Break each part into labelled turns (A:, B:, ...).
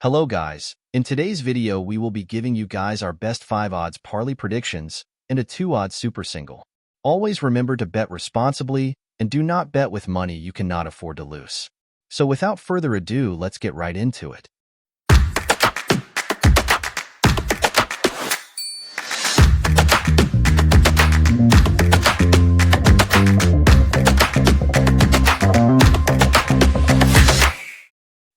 A: Hello guys, in today's video we will be giving you guys our best 5 odds parlay predictions and a 2 odds super single. Always remember to bet responsibly and do not bet with money you cannot afford to lose. So without further ado, let's get right into it.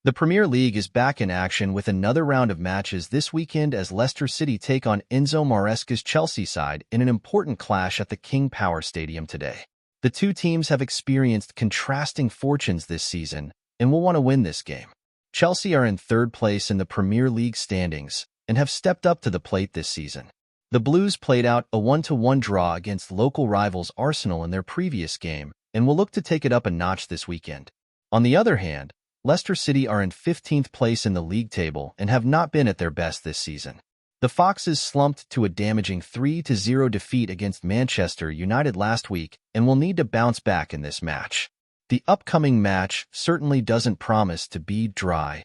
A: The Premier League is back in action with another round of matches this weekend as Leicester City take on Enzo Maresca's Chelsea side in an important clash at the King Power Stadium today. The two teams have experienced contrasting fortunes this season and will want to win this game. Chelsea are in third place in the Premier League standings and have stepped up to the plate this season. The Blues played out a 1-1 draw against local rivals Arsenal in their previous game and will look to take it up a notch this weekend. On the other hand, Leicester City are in 15th place in the league table and have not been at their best this season. The Foxes slumped to a damaging 3-0 defeat against Manchester United last week and will need to bounce back in this match. The upcoming match certainly doesn't promise to be dry.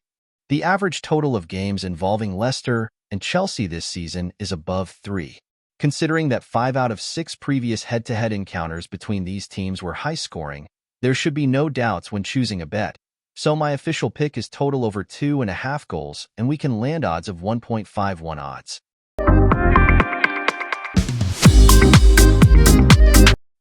A: The average total of games involving Leicester and Chelsea this season is above 3. Considering that 5 out of 6 previous head-to-head encounters between these teams were high-scoring, there should be no doubts when choosing a bet. So my official pick is total over 2.5 goals, and we can land odds of 1.51 odds.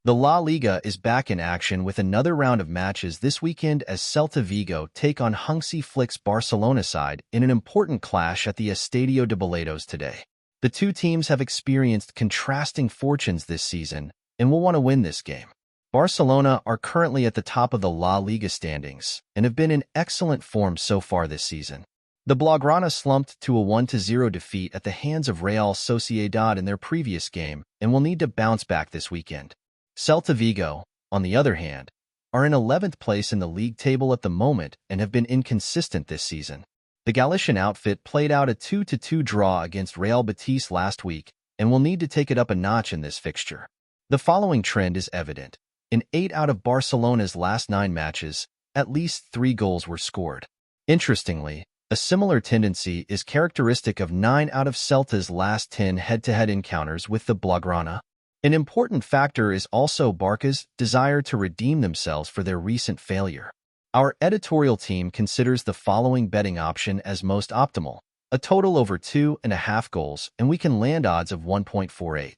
A: The La Liga is back in action with another round of matches this weekend as Celta Vigo take on Hansi Flick's Barcelona side in an important clash at the Estadio de Balaídos today. The two teams have experienced contrasting fortunes this season and will want to win this game. Barcelona are currently at the top of the La Liga standings and have been in excellent form so far this season. The Blaugrana slumped to a 1-0 defeat at the hands of Real Sociedad in their previous game and will need to bounce back this weekend. Celta Vigo, on the other hand, are in 11th place in the league table at the moment and have been inconsistent this season. The Galician outfit played out a 2-2 draw against Real Betis last week and will need to take it up a notch in this fixture. The following trend is evident. In 8 out of Barcelona's last 9 matches, at least 3 goals were scored. Interestingly, a similar tendency is characteristic of 9 out of Celta's last 10 head-to-head encounters with the Blaugrana. An important factor is also Barca's desire to redeem themselves for their recent failure. Our editorial team considers the following betting option as most optimal: a total over 2.5 goals, and we can land odds of 1.48.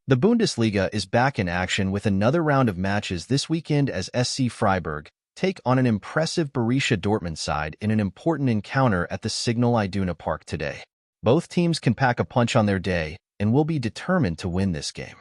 A: The Bundesliga is back in action with another round of matches this weekend as SC Freiburg take on an impressive Borussia Dortmund side in an important encounter at the Signal Iduna Park today. Both teams can pack a punch on their day and will be determined to win this game.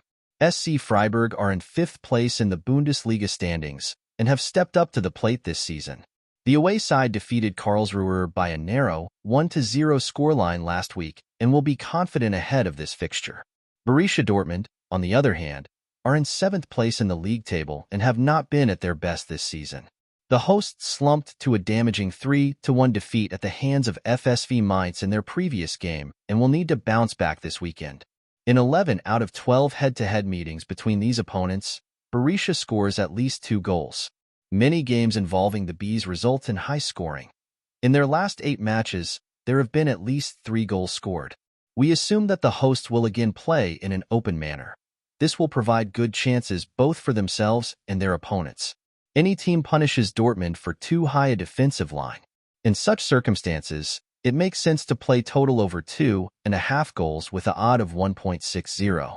A: SC Freiburg are in 5th place in the Bundesliga standings and have stepped up to the plate this season. The away side defeated Karlsruhe by a narrow 1-0 scoreline last week and will be confident ahead of this fixture. Borussia Dortmund, on the other hand, are in 7th place in the league table and have not been at their best this season. The hosts slumped to a damaging 3-1 defeat at the hands of FSV Mainz in their previous game and will need to bounce back this weekend. In 11 out of 12 head-to-head meetings between these opponents, Borussia scores at least 2 goals. Many games involving the Bees result in high scoring. In their last 8 matches, there have been at least 3 goals scored. We assume that the hosts will again play in an open manner. This will provide good chances both for themselves and their opponents. Any team punishes Dortmund for too high a defensive line. In such circumstances, it makes sense to play total over 2.5 goals with an odd of 1.60.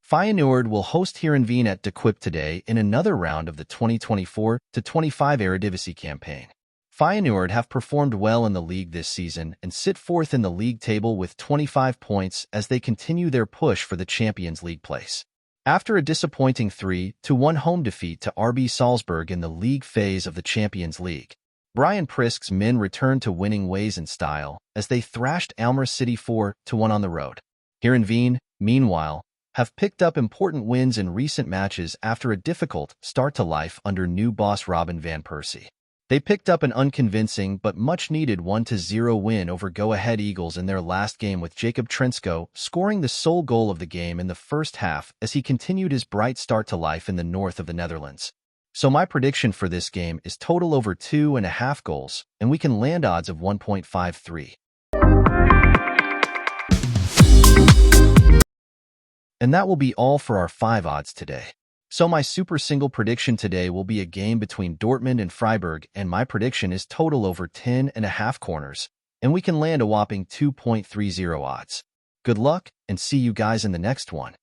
A: Feyenoord will host Heerenveen at De Kuip today in another round of the 2024-25 Eredivisie campaign. Feyenoord have performed well in the league this season and sit 4th in the league table with 25 points as they continue their push for the Champions League place. After a disappointing 3-1 home defeat to RB Salzburg in the league phase of the Champions League, Brian Prisk's men returned to winning ways in style as they thrashed Almere City 4-1 on the road. Heerenveen, meanwhile, have picked up important wins in recent matches after a difficult start to life under new boss Robin van Persie. They picked up an unconvincing but much-needed 1-0 win over Go-Ahead Eagles in their last game, with Jacob Trensko scoring the sole goal of the game in the first half as he continued his bright start to life in the north of the Netherlands. So my prediction for this game is total over 2.5 goals, and we can land odds of 1.53. And that will be all for our 5 odds today. So my super single prediction today will be a game between Dortmund and Freiburg, and my prediction is total over 10.5 corners, and we can land a whopping 2.30 odds. Good luck, and see you guys in the next one.